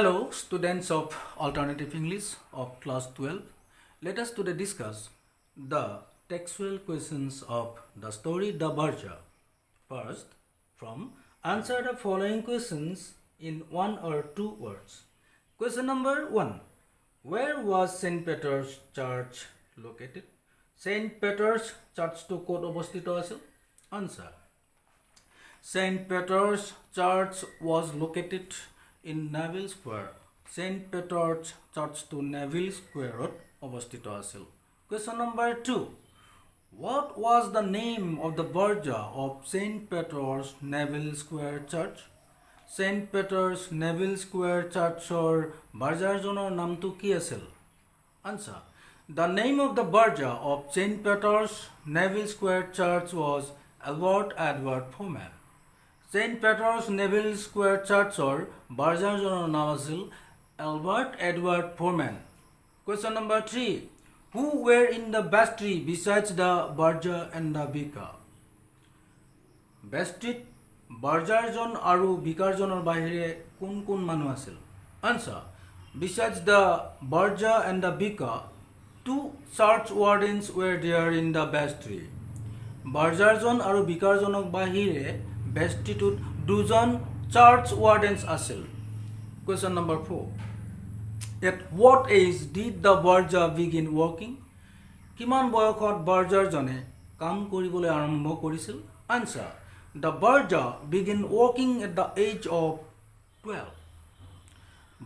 Hello, students of Alternative English of Class 12. Let us today discuss the textual questions of the story The Verger. First, from answer the following questions in one or two words. Question number 1. Where was St. Peter's Church located? St. Peter's Church to ক'ত অৱস্থিত আছিল? Answer. St. Peter's Church was located in Neville Square. St. Peter's Church to Neville Square অৱস্থিত আছিল. Question number 2. What was the name of the Verger of St. Peter's Neville Square Church? St. Peter's Neville Square Churchৰ বাৰ্জাৰজনৰ নামটো কি আছিল? Answer. The name of the Verger of St. Peter's Neville Square Church was Albert Edward Foreman. St. Peter's Neville Square Churchৰ বাৰ্জাৰজনৰ নাম আছিল Albert Edward Foreman. Question number 3. Who were in the vestry besides the Verger and the vicar? Vestryত বাৰ্জাৰজন আৰু vicarজনৰ বাহিৰে কোন মানুহ আছিল? Answer. Besides the Verger and the vicar, 2 church wardens were there in the vestry. বাৰ্জাৰজন আৰু vicarজনৰ বাহিৰে vestryটোত 2জন church wardens আছিল. Question number 4. At what age did the Verger begin working? কিমান বয়সত বাৰ্জাৰজনে কাম কৰিবলৈ আৰম্ভ কৰিছিল? Answer. The Verger began working at the age of 12.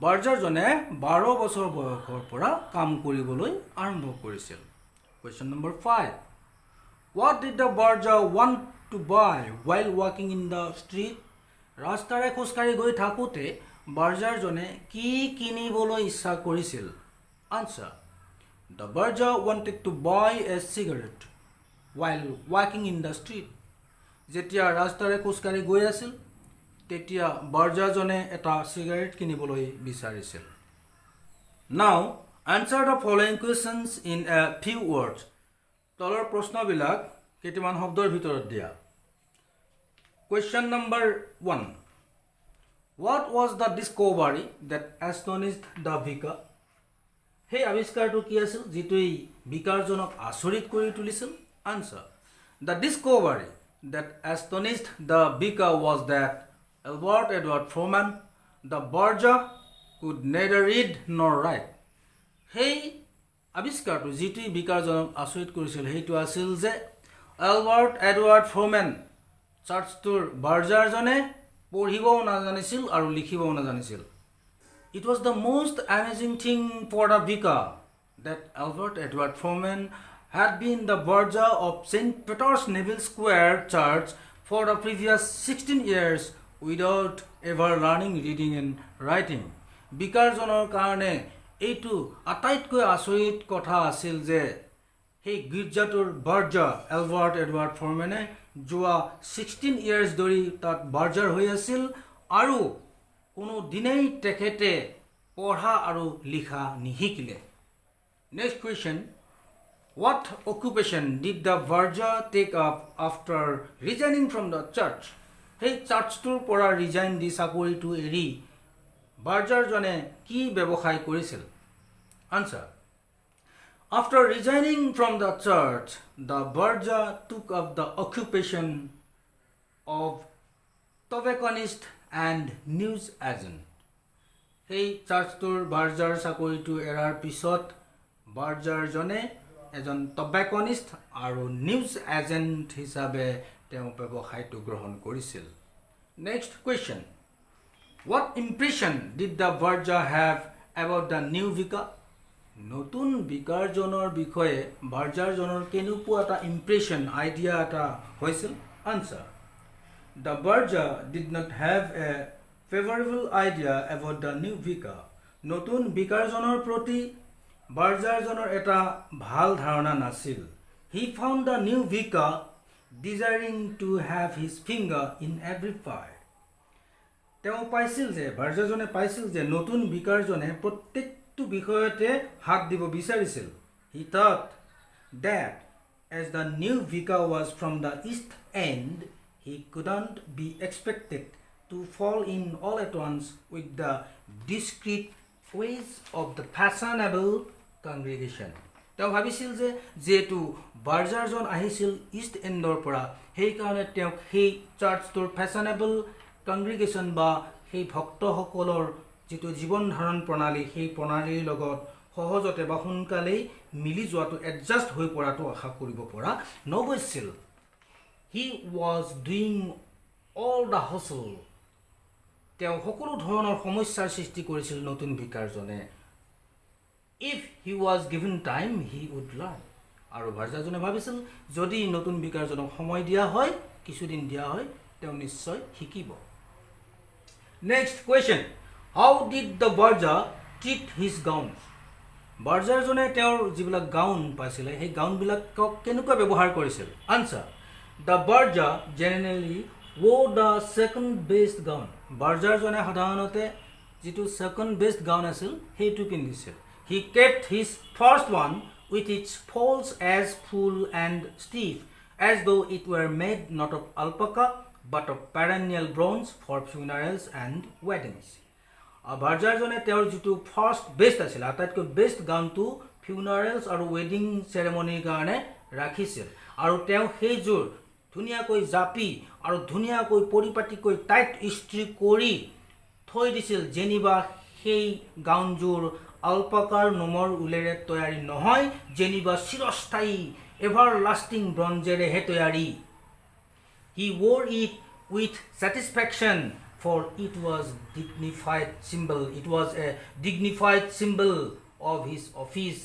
বাৰ্জাৰজনে 12 বছৰ বয়সৰ পৰা কাম কৰিবলৈ আৰম্ভ কৰিছিল. Question number 5. What did the Verger want to buy while walking in the street? ৰাস্তাৰে খোজকাঢ়ি গৈ থাকোঁতে বাৰ্জাৰজনে কি কিনিবলৈ ইচ্ছা কৰিছিল? Answer. The Verger wanted to buy a cigarette while walking in the street. যেতিয়া ৰাস্তাৰে খোজকাঢ়ি গৈ আছিল তেতিয়া বাৰ্জাৰজনে এটা cigarette কিনিবলৈ বিচাৰিছিল. Now, answer the following questions in a few words. তলৰ প্ৰশ্নবিলাক কেইটামান শব্দৰ ভিতৰত দিয়া. Question number 1. What was the discovery that astonished the vicar? সেই আৱিষ্কাৰটো কি আছিল যিটো vicarজনক আচৰিত কৰি তুলিছিল? Answer. The discovery that astonished the vicar was that Albert Edward Foreman, the Verger, could neither read nor write. সেই আৱিষ্কাৰটো যিটো vicarজনক আচৰিত কৰিছিল সেইটো আছিল যে Albert Edward Foreman চাৰ্চটোৰ বাৰ্জাৰজনে পঢ়িবও নাজানিছিল আৰু লিখিবও নাজানিছিল. It was the most amazing thing for the vicar that Albert Edward Foreman had been the Verger of St. Peter's Neville Square Church for the previous 16 years without ever learning reading and writing. vicarজনৰ কাৰণে এইটো আটাইতকৈ আচৰিত কথা আছিল যে সেই গীৰ্জাটোৰ Verger Albert Edward Foreman যোৱা 16 years ধৰি তাত বাৰ্জাৰ হৈ আছিল আৰু কোনো দিনেই তেখেতে পঢ়া আৰু লিখা নিশিকিলে. Next question. What occupation did the Verger take up after resigning from the church? সেই চাৰ্চটোৰ পৰা ৰিজাইন দি চাকৰিটো এৰি বাৰ্জাৰজনে কি ব্যৱসায় কৰিছিল? Answer. After resigning from the church, the Verger took up the occupation of tobacconist and news agent. সেই চাৰ্চটোৰ Berger চাকৰিটো এৰাৰ পিছত বাৰ্জাৰজনে এজন tobacconist আৰু নিউজ এজেণ্ট হিচাপে তেওঁ ব্যৱসায়টো গ্ৰহণ কৰিছিল. Next question. What impression did the Verger have about the new vicar? নতুন vicarজনৰ বিষয়ে বাৰ্জাৰজনৰ কেনেকুৱা এটা ইম্প্ৰেশ্যন আইডিয়া এটা হৈছিল? Answer. The Verger did not have a favorable idea about the new vicar. নতুন vicarজনৰ প্ৰতি বাৰ্জাৰজনৰ এটা ভাল ধাৰণা নাছিল. He found the new vicar desiring to have his finger in every pie. তেওঁ পাইছিল যে বাৰ্জাৰজনে পাইছিল যে নতুন vicarজনে প্ৰত্যেকটো বিষয়তে হাত দিব বিচাৰিছিল. He thought that as the new vicar was from the East End, he couldn't be expected to fall in all at once with the discreet ways of the fashionable congregation. তেওঁ ভাবিছিল যে যেহেতু বাৰ্জাৰজন আহিছিল ইষ্ট এণ্ডৰ পৰা সেইকাৰণে তেওঁক সেই চাৰ্চটোৰ fashionable Congregation বা সেই ভক্তসকলৰ যিটো জীৱন ধাৰণ প্ৰণালী সেই প্ৰণালীৰ লগত সহজতে বা সোনকালেই মিলি যোৱাটো এডজাষ্ট হৈ পৰাটো আশা কৰিব পৰা নগৈছিল. He was doing all the hustle. তেওঁ সকলো ধৰণৰ সমস্যাৰ সৃষ্টি কৰিছিল নতুন ভিকাৰজনে. If he was given time, he would learn. আৰু ভাৰ্জাৰজনে ভাবিছিল যদি নতুন ভিকাৰজনক সময় দিয়া হয় কিছুদিন দিয়া হয় তেওঁ নিশ্চয় শিকিব. Next question. How did the Verger treat his gowns? ভাৰ্জাৰজনে তেওঁৰ যিবিলাক গাউন পাইছিলে সেই গাউনবিলাকক কেনেকৈ ব্যৱহাৰ কৰিছিল? Answer. The Verger generally wore the second best gown. ভাৰ্জাৰজনে সাধাৰণতে যিটো second best gown আছিল সেইটো পিন্ধিছিল. He kept his first one with its folds as full and stiff as though it were made not of alpaca but of perennial bronze for funerals and weddings. ভাৰ্জাৰজনে তেওঁৰ যিটো first best আছিল আটাইতকৈ best গাউনটো ফিউনাৰেলছ আৰু ৱেডিং চেৰেমনিৰ কাৰণে ৰাখিছিল আৰু তেওঁ সেইযোৰ ধুনীয়াকৈ জাপি আৰু ধুনীয়াকৈ পৰিপাটিকৈ টাইট ইস্ত্ৰি কৰি থৈ দিছিল যেনিবা সেই গাউনযোৰ আলপাকাৰ নোমৰ উলেৰে তৈয়াৰী নহয় যেনিবা চিৰস্থায়ী এভাৰ লাষ্টিং ব্ৰঞ্জেৰেহে তৈয়াৰী. He wore it with satisfaction for it was dignified symbol. It was a dignified symbol of his office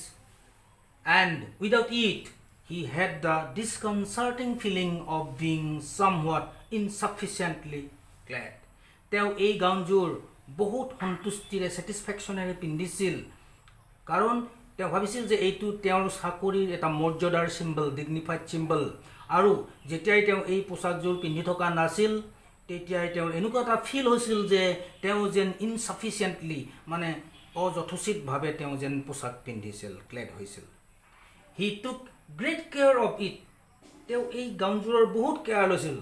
and without it he had the disconcerting feeling of being somewhat insufficiently clad. তেওঁ এই গাউনযোৰ বহুত সন্তুষ্টিৰে স্যাটিসফ্যাকশনেৰে পিন্ধিছিল কাৰণ তেওঁ ভাবিছিল যে এইটো তেওঁৰ চাকৰিৰ এটা মৰ্যাদাৰ সিম্বল ডিগনিফাইড সিম্বল আৰু যেতিয়াই তেওঁ এই পোছাকযোৰ পিন্ধি থকা নাছিল তেতিয়াই তেওঁৰ এনেকুৱা এটা ফিল হৈছিল যে তেওঁ যেন ইনসাফিচিয়েন্টলি মানে অযথোচিতভাৱে তেওঁ যেন পোছাক পিন্ধিছিল ক্লেড হৈছিল. He took great care of it. তেওঁ এই গাউনযোৰৰ বহুত কেয়াৰ লৈছিল.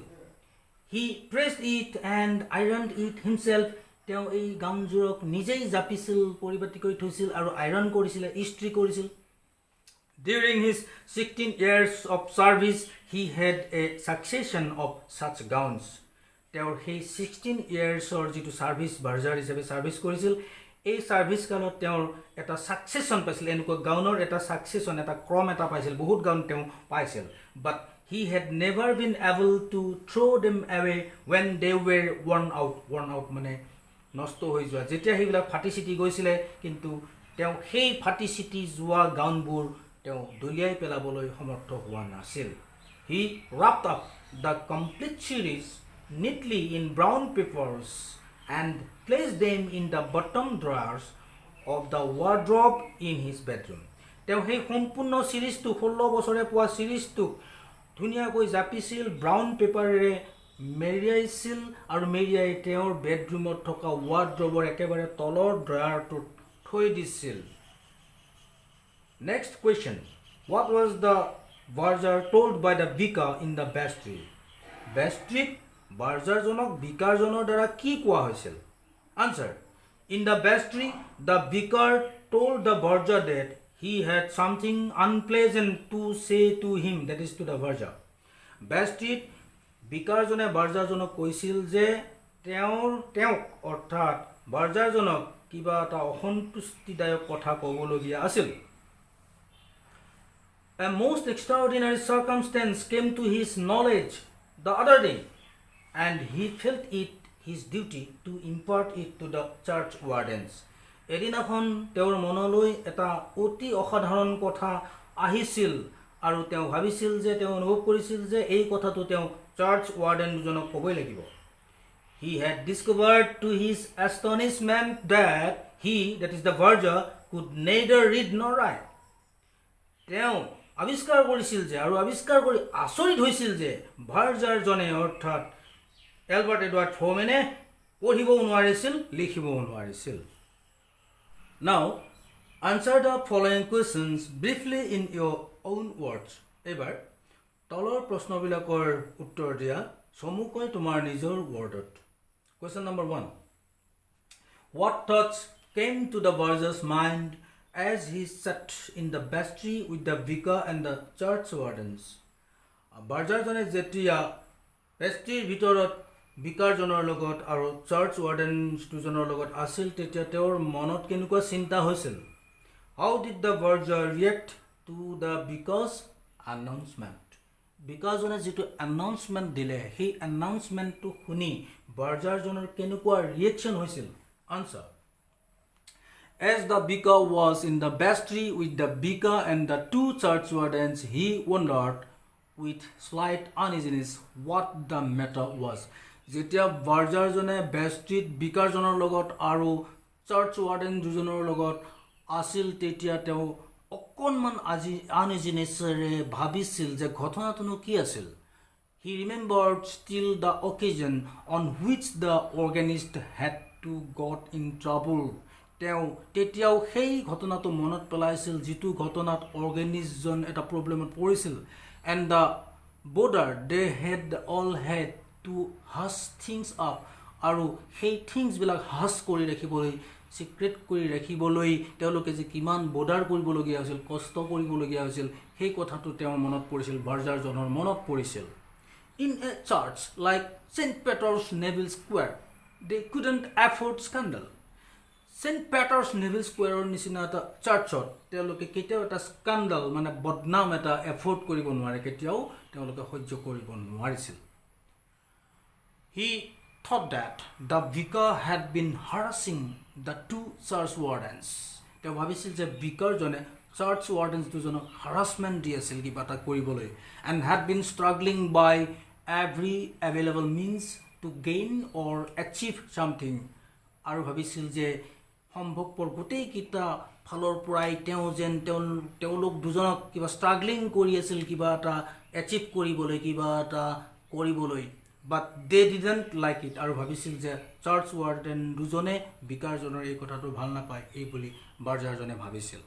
He pressed it and ironed it himself. তেওঁ এই গাউনযোৰক নিজেই জাপিছিল পৰিপাটি কৰি থৈছিল আৰু আইৰণ কৰিছিল ইস্ত্ৰি কৰিছিল. During his 16 years of service he had a succession of such gowns. তেওঁৰ সেই 16 yearsৰ যিটো সাৰ্ভিস ভাৰ্জাৰ হিচাপে সাৰ্ভিস কৰিছিল এই সাৰ্ভিস কালত তেওঁৰ এটা সাকসেশন পাইছিল এনেকুৱা গাউনৰ এটা সাকসেশন এটা ক্ৰম এটা পাইছিল বহুত গাউন তেওঁ পাইছিল but he had never been able to throw them away when they were worn out মানে নষ্ট হৈ যোৱা যেতিয়া হেইবিলাক ফাটি চিটি গৈছিল কিন্তু তেওঁ সেই ফাটি চিটি যোৱা গাউনবোৰ তেওঁ দলিয়াই পেলাবলৈ সমৰ্থ হোৱা নাছিল. He wrapped up the complete series neatly in brown papers and placed them in the bottom drawers of the wardrobe in his bedroom. তেওঁ সেই সম্পূৰ্ণ সিৰিজটো 16 বছৰে পোৱা সিৰিজটো ধুনীয়াকৈ জাপিছিল ব্ৰাউন পেপাৰেৰে মেৰিয়াইছিল আৰু মেৰিয়াই তেওঁৰ বেডৰুমত থকা ৱাৰ্ড্ৰবৰ একেবাৰে তলৰ ড্ৰয়াৰটোত থৈ দিছিল. Next question. What was the Verger told by the vicar in the vestry? Vestryত ভাৰ্জাৰজনক ভিকাৰজনৰ দ্বাৰা কি কোৱা হৈছিল? Answer. In the vestry the vicar told the Verger that he had something unpleasant to say to him, that is to the Verger. Vestryত ভিকাৰজনে ভাৰ্জাৰজনক কৈছিল যে তেওঁক অৰ্থাৎ ভাৰ্জাৰজনক কিবা এটা অসন্তুষ্টিদায়ক কথা ক'বলগীয়া আছিল. A most extraordinary circumstance came to his knowledge the other day and he felt it his duty to impart it to the church wardens. এদিনাখন তেওঁৰ মনলৈ এটা অতি অসাধাৰণ কথা আহিছিল আৰু তেওঁ ভাবিছিল যে তেওঁ অনুভৱ কৰিছিল যে এই কথাটো তেওঁ চাৰ্চ ওয়াৰ্ডেন দুজনক ক'বই লাগিব. He had discovered to his astonishment that he, that is the Verger, could neither read nor write. তেওঁ আবিষ্কাৰ কৰিছিল যে আৰু আবিষ্কাৰ কৰি আচৰিত হৈছিল যে ভাৰ্জাৰজনে অৰ্থাৎ এলবাৰ্ট এডৱাৰ্ড ফোমেনে পঢ়িবও নোৱাৰিছিল লিখিবও নোৱাৰিছিল. Now answer the following questions briefly in your own words. এবাৰ তলৰ প্ৰশ্নবিলাকৰ উত্তৰ দিয়া চমুকৈ তোমাৰ নিজৰ ৱৰ্ডত. Question number 1. What thoughts came to the Verger's mind as he sat in the vestry with the vicar and the church wardens? Vergerজনে যেতিয়া vestryৰ ভিতৰত vicarজনৰ লগত আৰু church wardens দুজনৰ লগত আছিল তেতিয়া তেওঁৰ মনত কেনেকুৱা চিন্তা হৈছিল? How did the Verger react to the vicar's announcement? Vicarজনে যেটো announcement দিলে সেই announcementটো শুনি Vergerজনৰ কেনেকুৱা reaction হৈছিল? Answer. As the vicar was in the vestry with the vicar and the two church wardens, he wondered with slight uneasiness what the matter was. যেতিয়া Vergerজনে vestryত vicarজনৰ লগত আৰু church warden দুজনৰ লগত আছিল তেতিয়া তেওঁ অকণমান uneasinessৰে ভাবিছিল যে ঘটনাটো কি আছিল. He remembered still the occasion on which the organist had to got in trouble. তেওঁ তেতিয়াও সেই ঘটনাটো মনত পেলাইছিল যিটো ঘটনাত organistজন এটা প্ৰবলেমত পৰিছিল. And the border they had all had to hush things up. আৰু সেই things বিলাক hush কৰি ৰাখিবলৈ secret কৰি ৰাখিবলৈ তেওঁলোকে যে কিমান border কৰিবলগীয়া হৈছিল কষ্ট কৰিবলগীয়া হৈছিল সেই কথাটো তেওঁৰ মনত পৰিছিল Vergerজনৰ মনত পৰিছিল. In a church like St. Peter's Neville Square, they couldn't afford scandal. St. Peter's Neville Square নিচিনা এটা চাৰ্চত তেওঁলোকে কেতিয়াও এটা স্ক্যান্ডাল মানে বদনাম এটা এফৰ্ড কৰিব নোৱাৰে কেতিয়াও তেওঁলোকে সহ্য কৰিব নোৱাৰিছিল. He thought that the vicar had been harassing the two church wardens. তেওঁ ভাবিছিল যে vicarজনে church wardens দুজনক harassment দি আছিল কিবা এটা কৰিবলৈ and had been struggling by every available means to gain or achieve something. আৰু ভাবিছিল যে সম্ভৱপৰ গোটেই কিটা ফালৰ পৰাই তেওঁ যেন তেওঁলোক দুজনক কিবা স্ট্ৰাগলিং কৰি আছিল কিবা এটা এচিভ কৰিবলৈ কিবা এটা কৰিবলৈ but they didn't like it আৰু ভাবিছিল যে চাৰ্চ ওয়াৰ্ডেন দুজনে বিকাৰজনৰ এই কথাটো ভাল নাপায় এই বুলি Vergerজনে ভাবিছিল.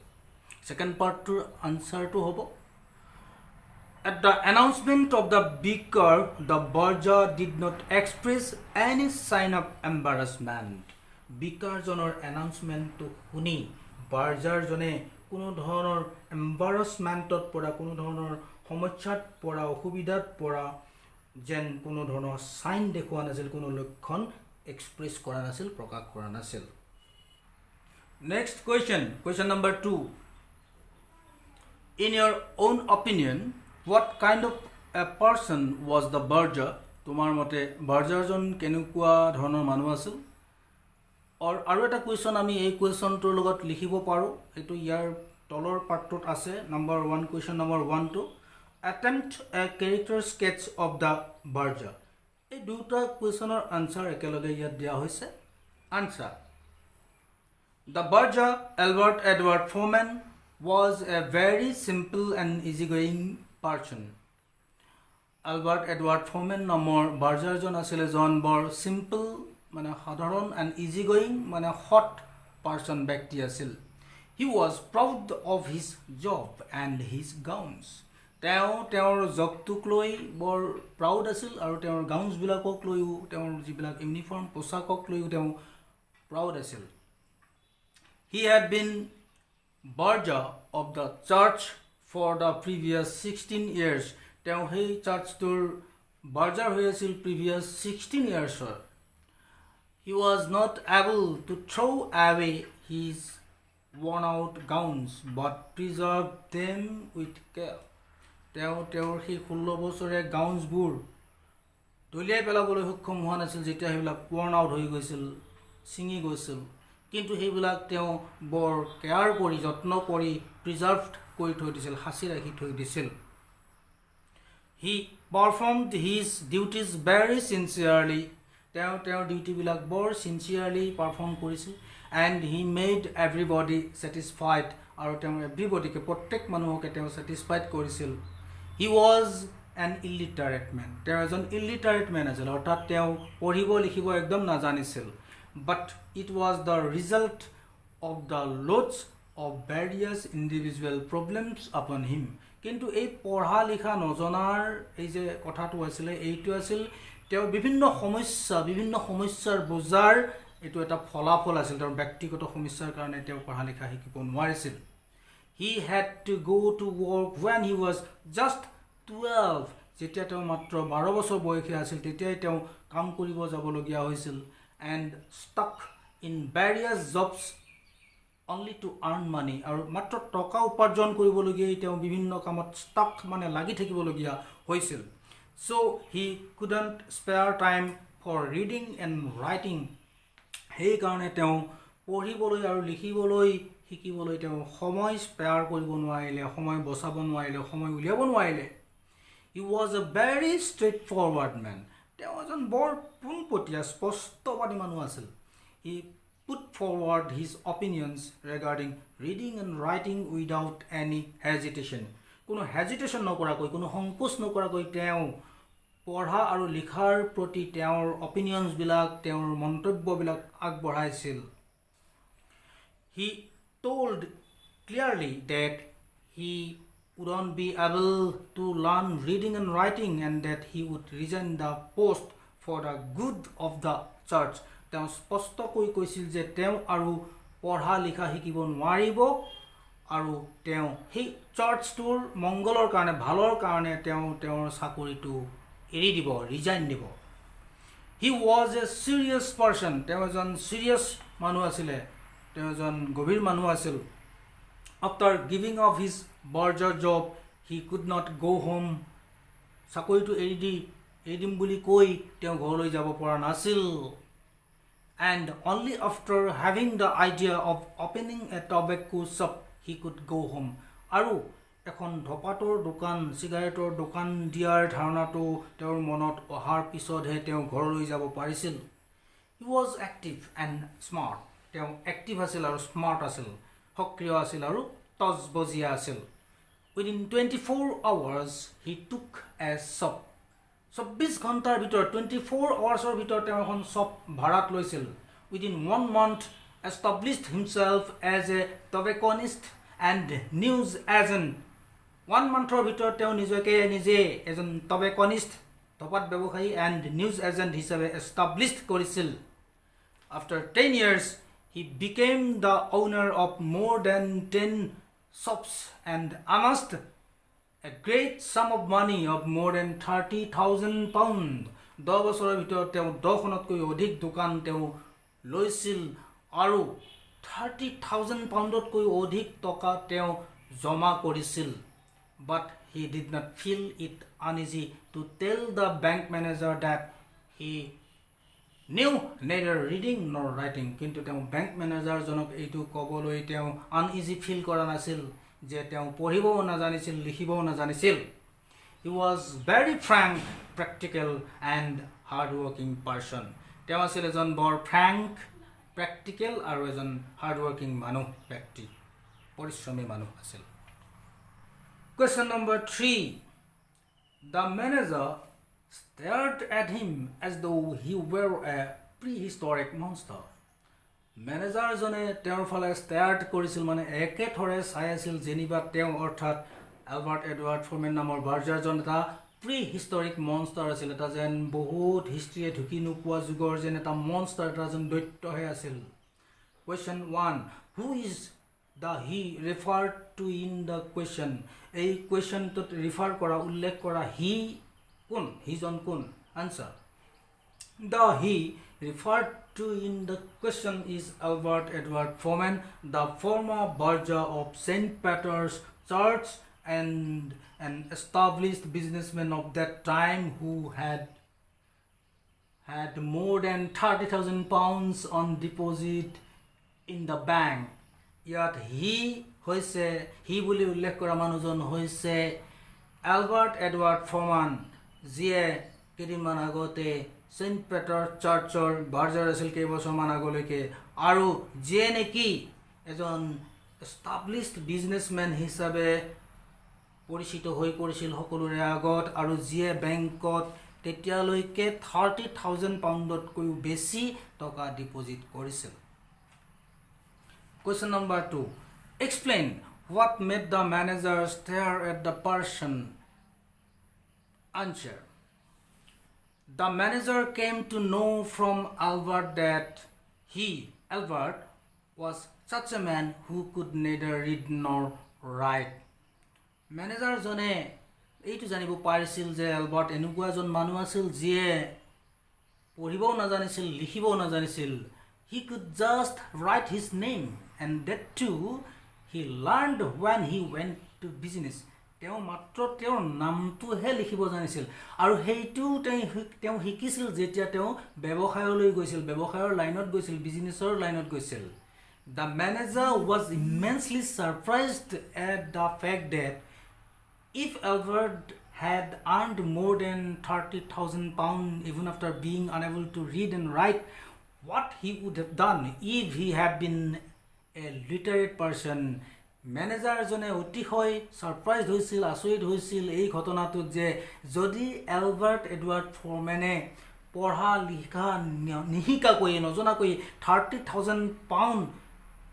সেকেন্ড পাৰ্টৰ আনসাৰটো হ'ব At the announcement of the vicar, the Verger did not express any sign of embarrassment. Vicarজনৰ announcement শুনি Vergerজনে কোনো ধৰণৰ embarrassmentত পৰা কোনো ধৰণৰ সমস্যাত পৰা অসুবিধাত পৰা যেন কোনো ধৰণৰ সাইন দেখুৱা নাছিল কোনো লক্ষণ এক্সপ্ৰেছ কৰা নাছিল প্ৰকাশ কৰা নাছিল. Next question number 2. In your own opinion, what kind of a person was the Verger? তোমাৰ মতে Vergerজন কেনেকুৱা ধৰণৰ মানুহ আছিল? আৰু এটা কুৱেশ্যন আমি এই কুৱেশ্যনটোৰ লগত লিখিব পাৰো এটো ইয়াৰ তলৰ পাৰ্টত আছে. Number 1 question number 1 to attempt a character sketch of the Verger. এই দুটা কুৱেশ্যনৰ আনসাৰ একেলগে ইয়াত দিয়া হৈছে. Answer. The Verger, Albert Edward Foreman, was a very simple and easygoing person. Albert Edward Foreman নামৰ Vergerজন আছিল এজন বৰ simple মানে সাধাৰণ and easygoing মানে hot person ব্যক্তি আছিল. He was proud of his job and his gowns. তেওঁৰ জবটোক লৈ বৰ proud আছিল আৰু তেওঁৰ gowns বিলাকক লৈও তেওঁৰ যিবিলাক ইউনিফৰ্ম পোছাকক লৈও তেওঁ proud আছিল. He had been Verger of the church for the previous 16 years. তেওঁ সেই চাৰ্চটোৰ Verger হৈ আছিল previous 16 years. He was not able to throw away his worn out gowns but preserved them with care. তেওঁৰ সেই 16 বছৰীয়া গাউন্সবোৰ দলিয়াই পেলাবলৈ সক্ষম হোৱা নাছিল যেতিয়া সেইবিলাক worn out হৈ গৈছিল ছিঙি গৈছিল কিন্তু সেইবিলাক তেওঁ বৰ কেয়াৰ কৰি যত্ন কৰি প্ৰিজাৰ্ভড কৰি থৈ দিছিল হাসি ৰাখি থৈ দিছিল. He performed his duties very sincerely. তেওঁৰ ডিউটি বিলাক বৰ sincerely perform কৰিছিল and he made everybody satisfied আৰু তেওঁ everybody কে প্ৰত্যেক মানুহকে তেওঁ satisfied কৰিছিল. He was an illiterate man. তেওঁ এজন illiterate man আছিল অৰ্থাৎ তেওঁ পঢ়িব লিখিব একদম নাজানিছিল. But it was the result of the loads of various individual problems upon him. কিন্তু এই পঢ়া লিখা নজনাৰ এই যে কথাটো আছিল এইটো আছিল তেওঁ বিভিন্ন সমস্যাৰ বজাৰ এটো এটা ফলাফল আছিল তেওঁৰ ব্যক্তিগত সমস্যাৰ কাৰণে তেওঁ পঢ়া লিখা শিকিব নোৱাৰিছিল he had to go to work when he was just 12 যেতিয়া তেওঁ মাত্ৰ 12 বছৰ বয়সে আছিল তেতিয়াই তেওঁ কাম কৰিব যাব লগিয়া হৈছিল and stuck in various jobs only to earn money আৰু মাত্ৰ টকা উপাৰ্জন কৰিব লগিয়া তেওঁ বিভিন্ন কামত stuck মানে লাগি থাকিব লগিয়া হৈছিল so he couldn't spare time for reading and writing সেই কাৰণে তেওঁ পঢ়িবলৈ আৰু লিখিবলৈ শিকিবলৈ তেওঁ সময় স্পেয়াৰ কৰিব নোৱাৰিলে সময় বচাব নোৱাৰিলে সময় উলিয়াব নোৱাৰিলে he was a very straightforward man তেওঁ এজন বৰ পোনপটীয়া স্পষ্টবাদী মানুহ আছিল he put forward his opinions regarding reading and writing without any hesitation কোনো হেজিটেশন নকৰাকৈ কোনো সংকোচ নকৰাকৈ তেওঁ পঢ়া আৰু লিখাৰ প্ৰতি তেওঁৰ অপিনিয়নছ বিলাক তেওঁৰ মন্তব্য বিলাক আগবঢ়াইছিল he told clearly that he wouldn't be able to learn reading and writing and that he would resign the post for the good of the church তেওঁ স্পষ্টকৈ কৈছিল যে তেওঁ আৰু পঢ়া লিখা শিকিব নোৱাৰিব আৰু তেওঁ সেই চাৰ্চটোৰ মংগলৰ কাৰণে ভালৰ কাৰণে তেওঁ তেওঁৰ চাকৰিটো এৰি দিব ৰিজাইন দিব he was a serious person তেওঁ এজন সিৰিয়াস মানুহ আছিল তেওঁ এজন গভীৰ মানুহ আছিল after giving up his Verger job he could not go home চাকৰিটো এৰি দিম বুলি কৈ তেওঁ ঘৰলৈ যাব পৰা নাছিল and only after having the idea of opening a tobacco shop he could go home আৰু এখন ধপাতৰ দোকান সিগাৰেটৰ দোকান দিয়াৰ ধাৰণাটো তেওঁৰ মনত অহাৰ পিছতহে তেওঁ ঘৰলৈ যাব পাৰিছিল he was active and smart তেওঁ এক্টিভ আছিল আৰু স্মাৰ্ট আছিল সক্ৰিয় আছিল আৰু তজবজিয়া আছিল within 24 hours he took a shop 24 ঘণ্টাৰ ভিতৰত 24 hours ভিতৰত তেওঁ এখন shop ভাড়াত লৈছিল within 1 month established himself as a tobacconist and news agent 1 monthৰ ভিতৰত তেওঁ নিজে এজন tobacconist ধপাত ব্যৱসায়ী and news agent হিচাপে established কৰিছিল after 10 years he became the owner of more than 10 shops and amassed a great sum of money of more than 30,000 pound 10 বছৰৰ ভিতৰত তেওঁ 10 খনতকৈ অধিক দোকান তেওঁ লৈছিল আৰু 30,000 পাউণ্ডতকৈ অধিক টকা তেওঁ জমা কৰিছিল but he did not feel it uneasy to tell the bank manager that he knew neither reading nor writing কিন্তু তেওঁ bank manager জনক এইটো কবলৈ তেওঁ uneasy feel কৰা নাছিল যে তেওঁ পঢ়িবও নাজানিছিল লিখিবও নাজানিছিল he was very frank practical and hard working person তেওঁ আছিল এজন বৰ frank practical আৰু এজন hard working মানুহ ব্যক্তি পৰিশ্ৰমী মানুহ আছিল question number 3 the manager stared at him as though he were a prehistoric monster manager জনে তেওঁৰ ফালে stared কৰিছিল মানে একেথৰে চাই আছিল যেনিবা তেওঁ অৰ্থাৎ এলবাৰ্ট এডৱাৰ্ড ফৰমেন নামৰ ভাৰ্জাৰ জন এটা prehistoric monster আছিল এটা যেন বহুত হিষ্ট্ৰীয়ে ঢুকি নোপোৱা যুগৰ যেন এটা monster এটা যেন দৈত্যহে আছিল question 1 who is the he referred to in the question এই question to refer কৰা উল্লেখ কৰা he কোন he জন কোন answer the he referred to in the question is Albert Edward Foreman the former Verger of St. Peter's Church and an established businessman of that time who had more than 30,000 pounds on deposit in the bank yet he বুলি উল্লেখ কৰা মানুহজন হৈছে Albert Edward Foreman যিয়ে কেইদিনমান আগতে St. Peter Churchৰ ভাৰ্জাৰ আছিল কেইবছৰমান আগলৈকে আৰু যিয়ে নেকি এজন established businessman হিচাপে পৰিচিত হৈ পৰিছিল সকলোৰে আগত আৰু যিয়ে বেংকত তেতিয়ালৈকে 30,000 পাউণ্ডতকৈ বেছি টকা ডিপোজিট কৰিছিল question number 2 explain what made the manager stare at the person answer The manager came to know from Albert that he, Albert, was such a man who could neither read nor write. Manager জনে এইটো জানিব পাৰিছিল যে Albert এনেকুৱা এজন মানুহ আছিল যিয়ে পঢ়িবও নাজানিছিল লিখিবও নাজানিছিল. He could just write his name and that too he learned when he went to business. তেওঁ মাত্ৰ তেওঁৰ নামটোহে লিখিব জানিছিল আৰু সেইটো তেওঁ শিকিছিল যেতিয়া তেওঁ ব্যৱসায়লৈ গৈছিল, ব্যৱসায়ৰ লাইনত গৈছিল, বিজনেছৰ লাইনত গৈছিল. The manager was immensely surprised at the fact that if Albert had earned more than 30,000 pounds even after being unable to read and write, what he would have done if he had been a literate person. Manager জনে অতিশয় surprise হৈছিল, আচৰিত হৈছিল এই ঘটনাটোত যে যদি Albert Edward ফৰমেনে পঢ়া লিখা নিশিকাকৈ নজনাকৈ 30,000 পাউণ্ড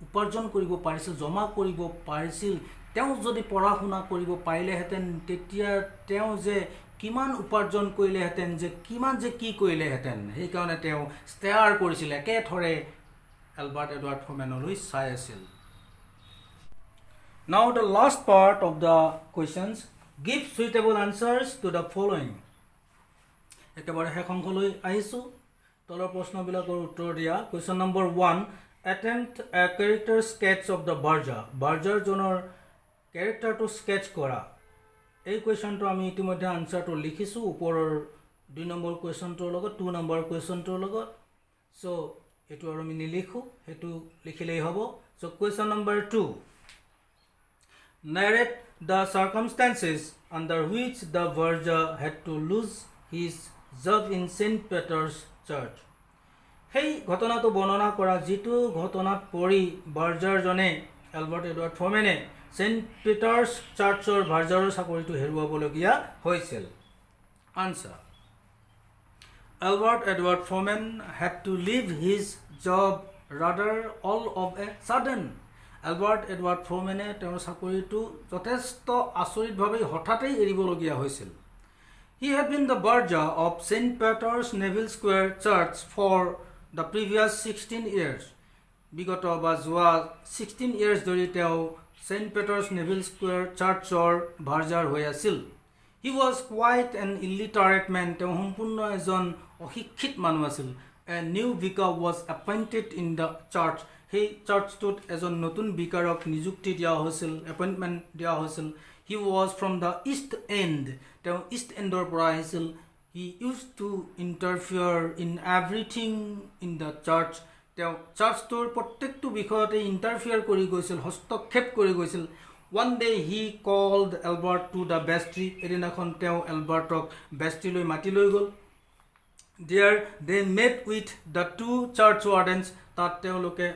উপাৰ্জন কৰিব পাৰিছিল, জমা কৰিব পাৰিছিল, তেওঁ যদি পঢ়া শুনা কৰিব পাৰিলেহেঁতেন তেতিয়া তেওঁ যে কিমান উপাৰ্জন কৰিলেহেঁতেন, যে কিমান যে কি কৰিলেহেঁতেন, সেইকাৰণে তেওঁ ষ্টেয়াৰ কৰিছিল, একেথৰে এলবাৰ্ট এডৱাৰ্ড ফৰমেনলৈ চাই আছিল. Now the last part of the questions, give suitable answers to the following. একেবাৰে শেষ অংশলৈ আহিছোঁ. তলৰ প্ৰশ্নবিলাকৰ উত্তৰ দিয়া. Question number 1, attempt a character sketch of the Verger. Verger জনৰ ক্যাৰেক্টাৰটো স্কেচ কৰা. এই কুৱেশ্যনটো আমি ইতিমধ্যে আনসাৰটো লিখিছোঁ ওপৰৰ 2 নম্বৰ কুৱেশ্যনটোৰ লগত, 2 নম্বৰ কুৱেশ্যনটোৰ লগত. সো এটো আৰু আমি নিলিখো, হেতু লিখিলেই হ'ব. So question number 2, narrate the circumstances under which the Verger had to lose his job in St. Peter's Church. সেই ঘটনাটো বৰ্ণনা কৰা যিটো ঘটনাত পৰি বাৰ্জাৰ জনে এলবাৰ্ট এডৱাৰ্ড ফৰমেনে সেন্ট পিটাৰ্ছ চাৰ্চৰ ভাৰ্জাৰৰ চাকৰিটো হেৰুৱাবলগীয়া হৈছিল. Answer, Albert Edward Foreman had to leave his job rather all of a sudden. Albert Edward Foreman তেওঁৰ চাকৰিটো যথেষ্ট আচৰিতভাৱে হঠাতেই এৰিবলগীয়া হৈছিল. He had been the Verger of St. Peter's Neville Square Church for the previous 16 years. বিগত বা যোৱা 16 years ধৰি তেওঁ St. Peter's Neville Square Churchৰ ভাৰ্জাৰ হৈ আছিল. He was quite an illiterate man. তেওঁ সম্পূৰ্ণ এজন অশিক্ষিত মানুহ আছিল. A new vicar was appointed in the church. সেই চাৰ্চটোত এজন নতুন বিকাৰক নিযুক্তি দিয়া হৈছিল, এপইণ্টমেণ্ট দিয়া হৈছিল. He was from the East End. তেওঁ ইষ্ট এণ্ডৰ পৰা আহিছিল. He used to interfere in everything in the church. তেওঁ চাৰ্চটোৰ প্ৰত্যেকটো বিষয়তে ইণ্টাৰফিয়াৰ কৰি গৈছিল, হস্তক্ষেপ কৰি গৈছিল. One day he called Albert to the vestry. এদিনাখন তেওঁ এলবাৰ্টক ভেষ্ট্ৰীলৈ মাতি লৈ গ'ল. There they met with the 2 church wardens. তাত তেওঁলোকে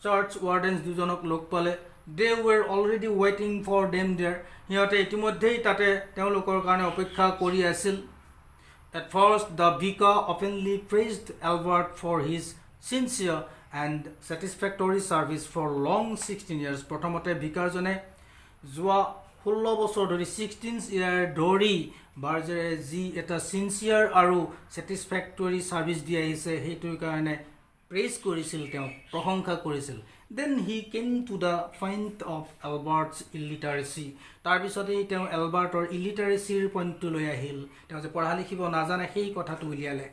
চাৰ্চ ৱাৰ্ডেন্স দুজনক লগ পালে. They were already waiting for them there. সিহঁতে ইতিমধ্যেই তাতে তেওঁলোকৰ কাৰণে অপেক্ষা কৰি আছিল. At first the vicar openly praised Albert for his sincere and satisfactory service for long 16 years. প্ৰথমতে ভিকাৰজনে যোৱা 16 বছৰ ধৰি 16 year ধৰি বাৰ্জাৰে যি এটা সিনচিয়াৰ আৰু satisfactory সাৰ্ভিস দি আহিছে সেইটোৰ কাৰণে praise কৰিছিল, তেওঁ প্ৰশংসা কৰিছিল. Then he came to the point of Albert's illiteracy. তাৰ পিছতে তেওঁ এলবাৰ্টৰ illiteracyৰ পইণ্টটো লৈ আহিল. তেওঁ যে পঢ়া লিখিব নাজানে সেই কথাটো উলিয়ালে.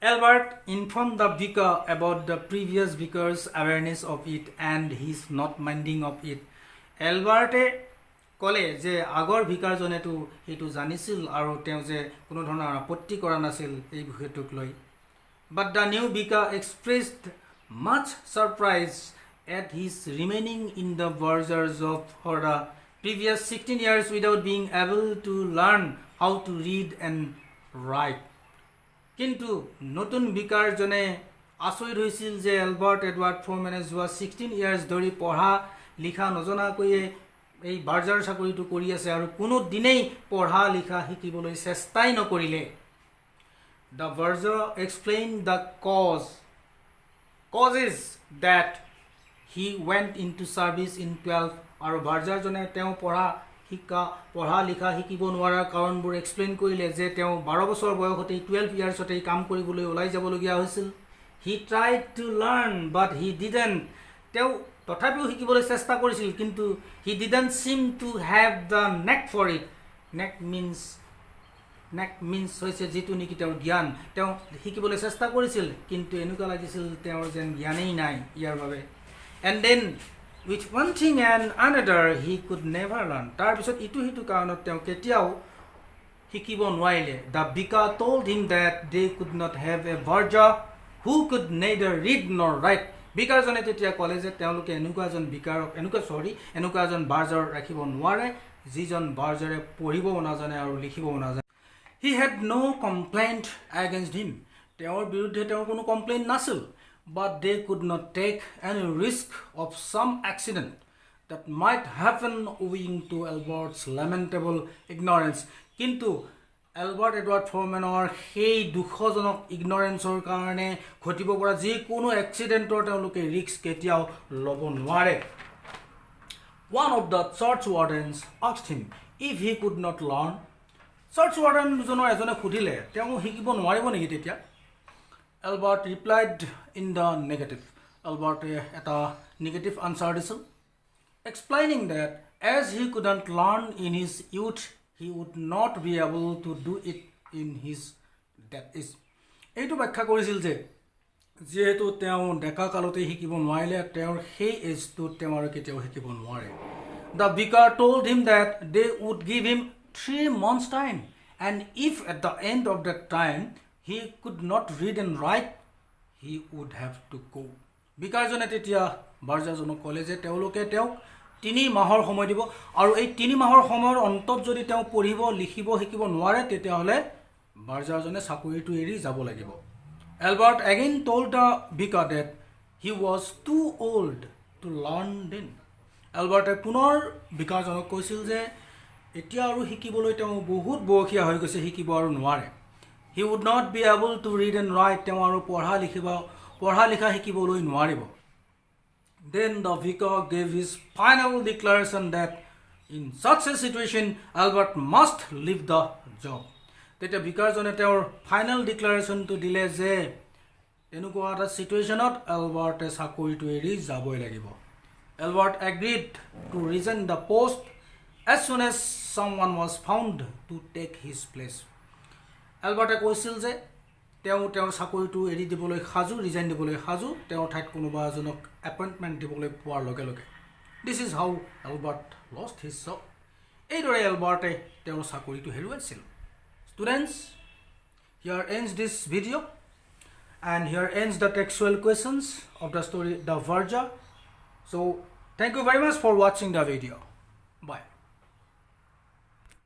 Albert informed the vicar about the previous vicar's awareness of it and his not minding of it. এলবাৰ্টে ক'লে যে আগৰ ভিকাৰজনেতো সেইটো জানিছিল আৰু তেওঁ যে কোনো ধৰণৰ আপত্তি কৰা নাছিল এই বিষয়টোক লৈ. But the new vicar expressed much surprise at his remaining in the Verger job for the previous 16 years without being able to learn how to read and write. কিন্তু নতুন ভিকাৰজনে আচৰিত হৈছিল যে এলবাৰ্ট এডৱাৰ্ড ফৰমেনে যোৱা 16 years ধৰি পঢ়া লিখা নজনাকৈয়ে এই ভাৰ্জাৰ চাকৰিটো কৰি আছে আৰু কোনো দিনেই পঢ়া লিখা শিকিবলৈ চেষ্টাই নকৰিলে. The Verger explained the causes that he went into service in 12. আৰু ভাৰ্জাৰজনে তেওঁ পঢ়া শিকা পঢ়া লিখা শিকিব নোৱাৰাৰ কাৰণবোৰ এক্সপ্লেইন কৰিলে যে তেওঁ 12 বছৰ বয়সতে 12 ইয়াৰ্ছতে কাম কৰিবলৈ ওলাই যাবলগীয়া হৈছিল he tried to learn but he didn't তেওঁ তথাপিও শিকিবলৈ চেষ্টা কৰিছিল কিন্তু he didn't seem to have the knack for it knack means হৈছে যেটো নেকি তেওঁৰ জ্ঞান তেওঁ শিকিবলৈ চেষ্টা কৰিছিল কিন্তু এনেকুৱা লাগিছিল তেওঁৰ যেন জ্ঞানেই নাই ইয়াৰ বাবে and then with one thing and another he could never learn তাৰ পিছত ইটো হিটো কাৰণত তেওঁ কেতিয়াও শিকিব নোৱাৰিলে the Bika told him that they could not have a Verger who could neither read nor write Bikar জনে তেতিয়া ক'লে যে তেওঁলোকে এনেকুৱা এজন বিকাৰক এনেকুৱা এজন বাৰ্জাৰ ৰাখিব নোৱাৰে যিজন বাৰ্জাৰে পঢ়িবও নাজানে আৰু লিখিবও নাজানে he had no complaint against him তেওঁৰ বিৰুদ্ধে তেওঁৰ কোনো কমপ্লেইন নাছিল but they could not take any risk of some accident that might happen owing to Albert's lamentable ignorance কিন্তু এলবাৰ্ট এডৱাৰ্ড ফৰমেনৰ সেই দুখজনক ইগনোৰেন্সৰ কাৰণে ঘটিব পৰা যি কোনো এক্সিডেন্টৰ তেওঁলোকে ৰিস্ক কেতিয়াও ল'ব নোৱাৰে one of the church wardens asked him if he could not learn church warden জনৰ এজনে খুদিলে তেওঁ শিকিব নোৱাৰিব নেকি তেতিয়া Albert replied in the negative Albert এটা negative answer দিছিল explaining that as he couldn't learn in his youth he would not be able to do it in his death is এইটো ব্যাখ্যা কৰিছিল যে যেহেতু তেওঁ ডেকা কালতে শিকিব নোৱাৰিলে তেওঁৰ সেই এজটো তেওঁৰ কেতিয়াও শিকিব নোৱাৰে the vicar told him that they would give him 3 months time and if at the end of that time he could not read and write he would have to go বিকাৰজনে তেতিয়া বাৰ্জাজনক ক'লে যে তেওঁলোকে তেওঁক 3 মাহৰ সময় দিব আৰু এই 3 মাহৰ সময়ৰ অন্তত যদি তেওঁ পঢ়িব লিখিব শিকিব নোৱাৰে তেতিয়া হলে বাৰ্জাজনে চাকৰিটো এৰি যাব লাগিব Albert again told the vicar that he was too old to learn then Albert পুনৰ বিকাৰজনক কৈছিল যে এতিয়া আৰু শিকিবলৈ তেওঁ বহুত বয়সীয়া হৈ গৈছে শিকিব আৰু নোৱাৰে he would not be able to read and write তেওঁ আৰু পঢ়া লিখা শিকিবলৈ নোৱাৰিব then the vicar gave his final declaration that in such a situation Albert must leave the job তেতিয়া বিকাৰজনে তেওঁৰ ফাইনাল ডিক্লাৰেশ্যনটো দিলে যে এনেকুৱা এটা সিচুৱেচনত এলবাৰ্টে চাকৰিটো এৰি যাবই লাগিব Albert agreed to resign the post as soon as someone was found to take his place Albert কৈছিল যে তেওঁৰ চাকৰিটো এৰি দিবলৈ খাজু ৰিজাইন দিবলৈ খাজু তেওঁৰ ঠাইত কোনোবা এজনক এপইন্টমেন্ট দিবলৈ পোৱাৰ লগে লগে this is how Albert lost his job এইদৰে এলবাৰ্টে তেওঁৰ চাকৰিটো হেৰুৱাইছিল students here ends this video and here ends the textual questions of the story the Verger so thank you very much for watching the video bye